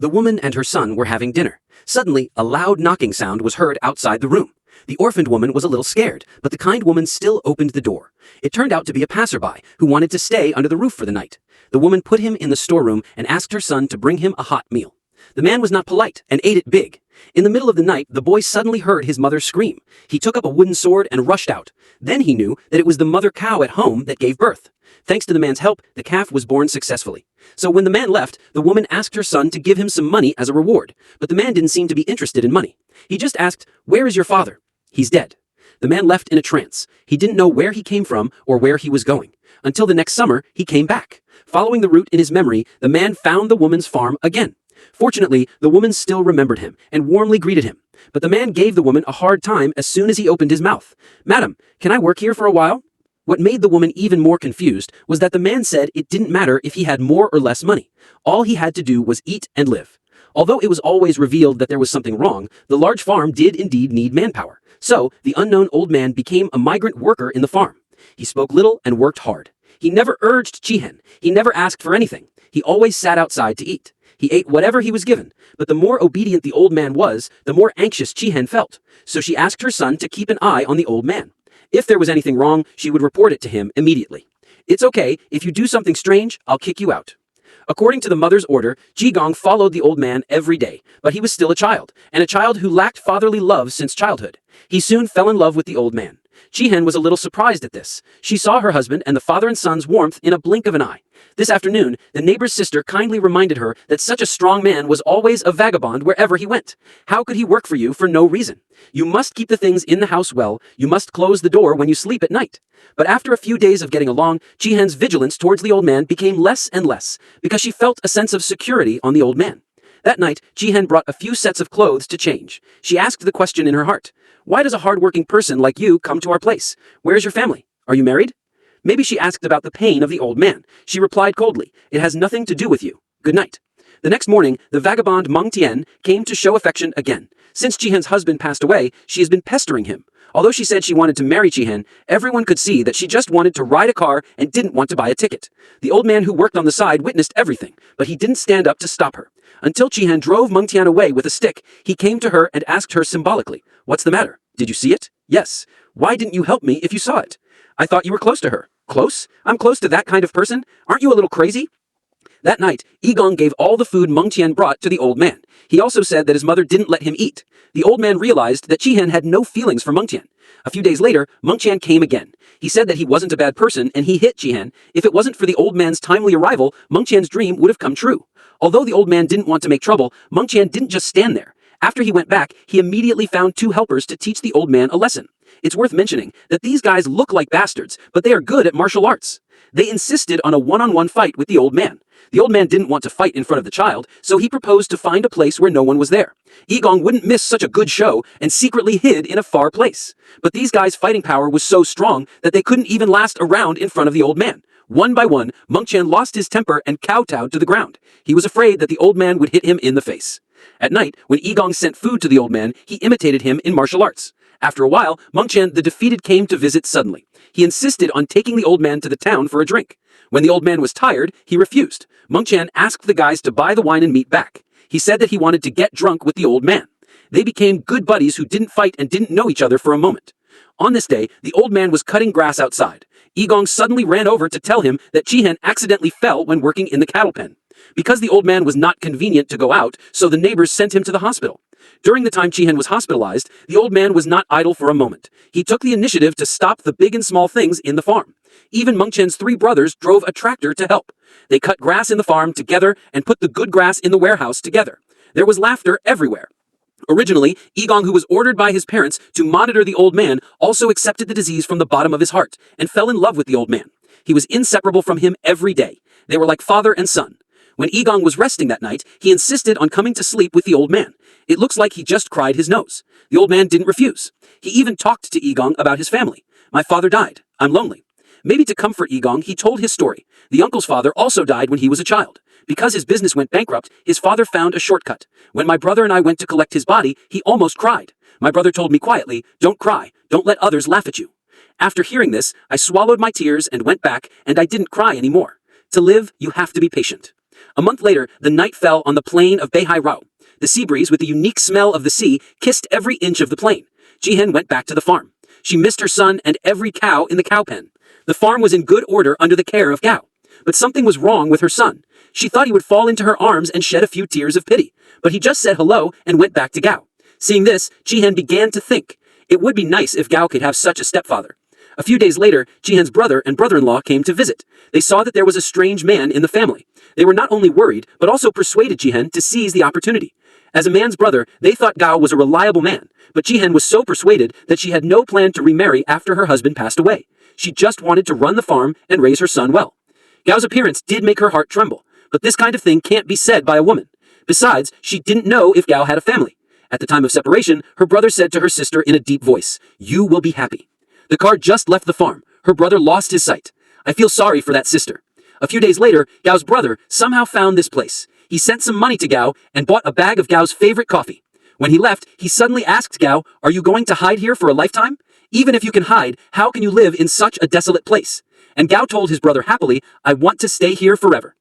The woman and her son were having dinner. Suddenly, a loud knocking sound was heard outside the room. The orphaned woman was a little scared, but the kind woman still opened the door. It turned out to be a passerby who wanted to stay under the roof for the night. The woman put him in the storeroom and asked her son to bring him a hot meal. The man was not polite and ate it big. In the middle of the night, the boy suddenly heard his mother scream. He took up a wooden sword and rushed out. Then he knew that it was the mother cow at home that gave birth. Thanks to the man's help, the calf was born successfully. So when the man left, the woman asked her son to give him some money as a reward, but the man didn't seem to be interested in money. He just asked, "Where is your father?" "He's dead." The man left in a trance. He didn't know where he came from or where he was going. Until the next summer, he came back. Following the route in his memory, the man found the woman's farm again. Fortunately, the woman still remembered him and warmly greeted him. But the man gave the woman a hard time as soon as he opened his mouth. "Madam, can I work here for a while?" What made the woman even more confused was that the man said it didn't matter if he had more or less money. All he had to do was eat and live. Although it was always revealed that there was something wrong, the large farm did indeed need manpower. So, the unknown old man became a migrant worker in the farm. He spoke little and worked hard. He never urged Qianhui. He never asked for anything. He always sat outside to eat. He ate whatever he was given, but the more obedient the old man was, the more anxious Qianhui felt. So she asked her son to keep an eye on the old man. If there was anything wrong, she would report it to him immediately. "It's okay, if you do something strange, I'll kick you out." According to the mother's order, Jigong followed the old man every day, but he was still a child, and a child who lacked fatherly love since childhood. He soon fell in love with the old man. Qianhui was a little surprised at this. She saw her husband and the father and son's warmth in a blink of an eye. This afternoon, the neighbor's sister kindly reminded her that such a strong man was always a vagabond wherever he went. How could he work for you for no reason? You must keep the things in the house well. You must close the door when you sleep at night. But after a few days of getting along, Qianhui's vigilance towards the old man became less and less, because she felt a sense of security on the old man. That night, Qianhui brought a few sets of clothes to change. She asked the question in her heart, "Why does a hard-working person like you come to our place? Where's your family? Are you married?" Maybe she asked about the pain of the old man. She replied coldly, "It has nothing to do with you. Good night." The next morning, the vagabond Meng Tian came to show affection again. Since Qianhui's husband passed away, she has been pestering him. Although she said she wanted to marry Qianhui, everyone could see that she just wanted to ride a car and didn't want to buy a ticket. The old man who worked on the side witnessed everything, but he didn't stand up to stop her. Until Qianhui drove Meng Tian away with a stick, he came to her and asked her symbolically, "What's the matter? Did you see it?" "Yes." "Why didn't you help me if you saw it?" "I thought you were close to her." "Close? I'm close to that kind of person? Aren't you a little crazy?" That night, Yigong gave all the food Meng Tian brought to the old man. He also said that his mother didn't let him eat. The old man realized that Qianhui had no feelings for Meng Tian. A few days later, Meng Tian came again. He said that he wasn't a bad person and he hit Qianhui. If it wasn't for the old man's timely arrival, Meng Tian's dream would have come true. Although the old man didn't want to make trouble, Meng Tian didn't just stand there. After he went back, he immediately found 2 helpers to teach the old man a lesson. It's worth mentioning that these guys look like bastards, but they are good at martial arts. They insisted on a one-on-one fight with the old man. The old man didn't want to fight in front of the child, so he proposed to find a place where no one was there. Yigong wouldn't miss such a good show and secretly hid in a far place. But these guys' fighting power was so strong that they couldn't even last a round in front of the old man. One by one, Meng Tian lost his temper and kowtowed to the ground. He was afraid that the old man would hit him in the face. At night, when Yigong sent food to the old man, he imitated him in martial arts. After a while, Meng Tian the defeated came to visit suddenly. He insisted on taking the old man to the town for a drink. When the old man was tired, he refused. Meng Tian asked the guys to buy the wine and meat back. He said that he wanted to get drunk with the old man. They became good buddies who didn't fight and didn't know each other for a moment. On this day, the old man was cutting grass outside. Yigong suddenly ran over to tell him that Qianhui accidentally fell when working in the cattle pen. Because the old man was not convenient to go out, so the neighbors sent him to the hospital. During the time Qianhui was hospitalized, the old man was not idle for a moment. He took the initiative to stop the big and small things in the farm. Even Meng Tian's 3 brothers drove a tractor to help. They cut grass in the farm together and put the good grass in the warehouse together. There was laughter everywhere. Originally, Yigong, who was ordered by his parents to monitor the old man, also accepted the disease from the bottom of his heart and fell in love with the old man. He was inseparable from him every day. They were like father and son. When Yigong was resting that night, he insisted on coming to sleep with the old man. It looks like he just cried his nose. The old man didn't refuse. He even talked to Yigong about his family. "My father died. I'm lonely." Maybe to comfort Yigong, he told his story. The uncle's father also died when he was a child. Because his business went bankrupt, his father found a shortcut. When my brother and I went to collect his body, he almost cried. My brother told me quietly, "Don't cry. Don't let others laugh at you." After hearing this, I swallowed my tears and went back, and I didn't cry anymore. To live, you have to be patient. A month later, the night fell on the plain of Beihai Rao. The sea breeze, with the unique smell of the sea, kissed every inch of the plain. Jihen went back to the farm. She missed her son and every cow in the cow pen. The farm was in good order under the care of Gao. But something was wrong with her son. She thought he would fall into her arms and shed a few tears of pity. But he just said hello and went back to Gao. Seeing this, Jihen began to think. It would be nice if Gao could have such a stepfather. A few days later, Jihen's brother and brother-in-law came to visit. They saw that there was a strange man in the family. They were not only worried, but also persuaded Jihen to seize the opportunity. As a man's brother, they thought Gao was a reliable man, but Jihen was so persuaded that she had no plan to remarry after her husband passed away. She just wanted to run the farm and raise her son well. Gao's appearance did make her heart tremble, but this kind of thing can't be said by a woman. Besides, she didn't know if Gao had a family. At the time of separation, her brother said to her sister in a deep voice, "You will be happy." The car just left the farm. Her brother lost his sight. I feel sorry for that sister. A few days later, Gao's brother somehow found this place. He sent some money to Gao and bought a bag of Gao's favorite coffee. When he left, he suddenly asked Gao, "Are you going to hide here for a lifetime? Even if you can hide, how can you live in such a desolate place?" And Gao told his brother happily, "I want to stay here forever."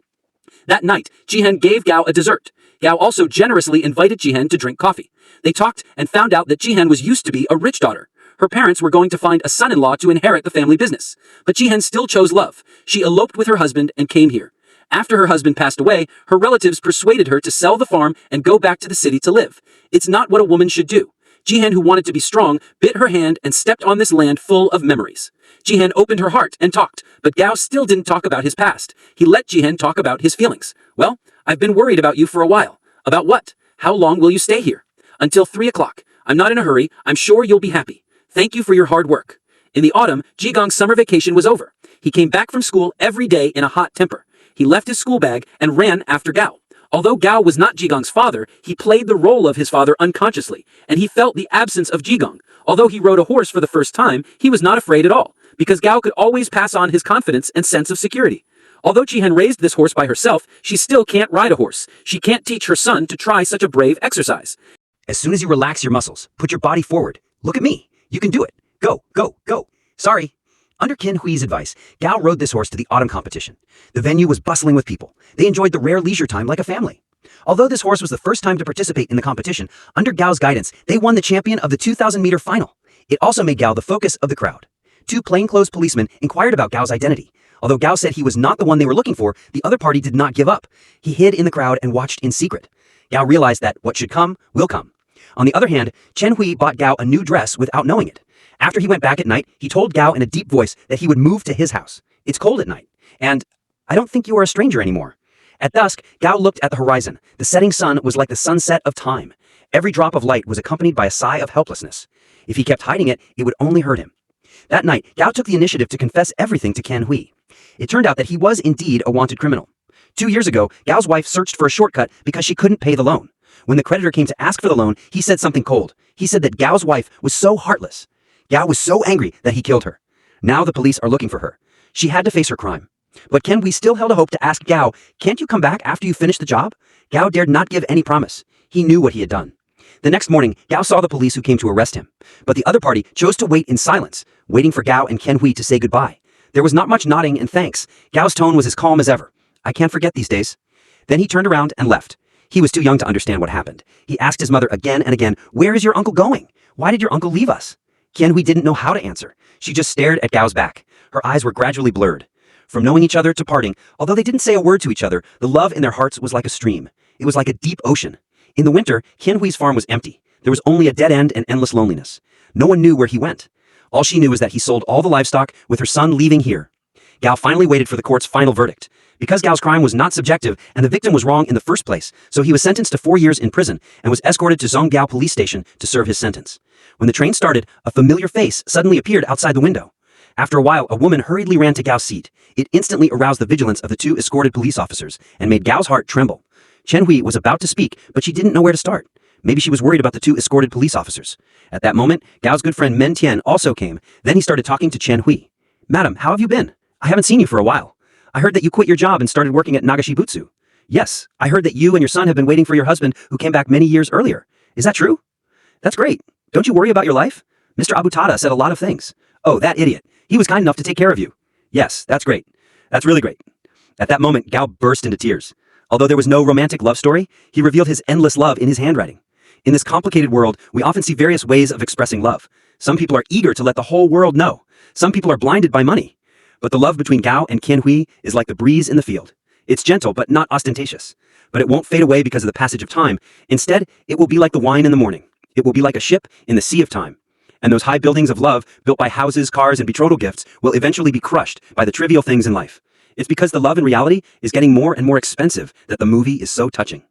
That night, Jihen gave Gao a dessert. Gao also generously invited Jihen to drink coffee. They talked and found out that Jihen was used to be a rich daughter. Her parents were going to find a son-in-law to inherit the family business. But Jihen still chose love. She eloped with her husband and came here. After her husband passed away, her relatives persuaded her to sell the farm and go back to the city to live. It's not what a woman should do. Jihen, who wanted to be strong, bit her hand and stepped on this land full of memories. Jihen opened her heart and talked, but Gao still didn't talk about his past. He let Jihen talk about his feelings. "Well, I've been worried about you for a while." "About what? How long will you stay here?" "Until 3 o'clock. I'm not in a hurry. I'm sure you'll be happy. Thank you for your hard work." In the autumn, Jigong's summer vacation was over. He came back from school every day in a hot temper. He left his school bag and ran after Gao. Although Gao was not Jigong's father, he played the role of his father unconsciously, and he felt the absence of Jigong. Although he rode a horse for the first time, he was not afraid at all, because Gao could always pass on his confidence and sense of security. Although Jihen raised this horse by herself, she still can't ride a horse. She can't teach her son to try such a brave exercise. As soon as you relax your muscles, put your body forward. Look at me. You can do it. Go, go, go. Sorry. Under Qianhui's advice, Gao rode this horse to the autumn competition. The venue was bustling with people. They enjoyed the rare leisure time like a family. Although this horse was the first time to participate in the competition, under Gao's guidance, they won the champion of the 2,000-meter final. It also made Gao the focus of the crowd. 2 plainclothes policemen inquired about Gao's identity. Although Gao said he was not the one they were looking for, the other party did not give up. He hid in the crowd and watched in secret. Gao realized that what should come will come. On the other hand, Qianhui bought Gao a new dress without knowing it. After he went back at night, he told Gao in a deep voice that he would move to his house. It's cold at night, and I don't think you are a stranger anymore. At dusk, Gao looked at the horizon. The setting sun was like the sunset of time. Every drop of light was accompanied by a sigh of helplessness. If he kept hiding it, it would only hurt him. That night, Gao took the initiative to confess everything to Qianhui. It turned out that he was indeed a wanted criminal. 2 years ago, Gao's wife searched for a shortcut because she couldn't pay the loan. When the creditor came to ask for the loan, he said something cold. He said that Gao's wife was so heartless. Gao was so angry that he killed her. Now the police are looking for her. She had to face her crime. But Qianhui still held a hope to ask Gao, "Can't you come back after you finish the job?" Gao dared not give any promise. He knew what he had done. The next morning, Gao saw the police who came to arrest him. But the other party chose to wait in silence, waiting for Gao and Qianhui to say goodbye. There was not much nodding and thanks. Gao's tone was as calm as ever. "I can't forget these days." Then he turned around and left. He was too young to understand what happened. He asked his mother again and again, "Where is your uncle going? Why did your uncle leave us?" Qianhui didn't know how to answer. She just stared at Gao's back. Her eyes were gradually blurred. From knowing each other to parting, although they didn't say a word to each other, the love in their hearts was like a stream. It was like a deep ocean. In the winter, Qianhui's farm was empty. There was only a dead end and endless loneliness. No one knew where he went. All she knew was that he sold all the livestock, with her son leaving here. Gao finally waited for the court's final verdict. Because Gao's crime was not subjective and the victim was wrong in the first place, so he was sentenced to 4 years in prison and was escorted to Zonggao police station to serve his sentence. When the train started, a familiar face suddenly appeared outside the window. After a while, a woman hurriedly ran to Gao's seat. It instantly aroused the vigilance of the 2 escorted police officers and made Gao's heart tremble. Qianhui was about to speak, but she didn't know where to start. Maybe she was worried about the 2 escorted police officers. At that moment, Gao's good friend Men Tian also came. Then he started talking to Qianhui. "Madam, how have you been? I haven't seen you for a while. I heard that you quit your job and started working at Nagashibutsu. Yes, I heard that you and your son have been waiting for your husband who came back many years earlier. Is that true? That's great. Don't you worry about your life? Mr. Abutada said a lot of things. Oh, that idiot. He was kind enough to take care of you. Yes, that's great. That's really great." At that moment, Gao burst into tears. Although there was no romantic love story, he revealed his endless love in his handwriting. In this complicated world, we often see various ways of expressing love. Some people are eager to let the whole world know. Some people are blinded by money. But the love between Gao and Qianhui is like the breeze in the field. It's gentle but not ostentatious. But it won't fade away because of the passage of time. Instead, it will be like the wine in the morning. It will be like a ship in the sea of time. And those high buildings of love, built by houses, cars, and betrothal gifts, will eventually be crushed by the trivial things in life. It's because the love in reality is getting more and more expensive that the movie is so touching.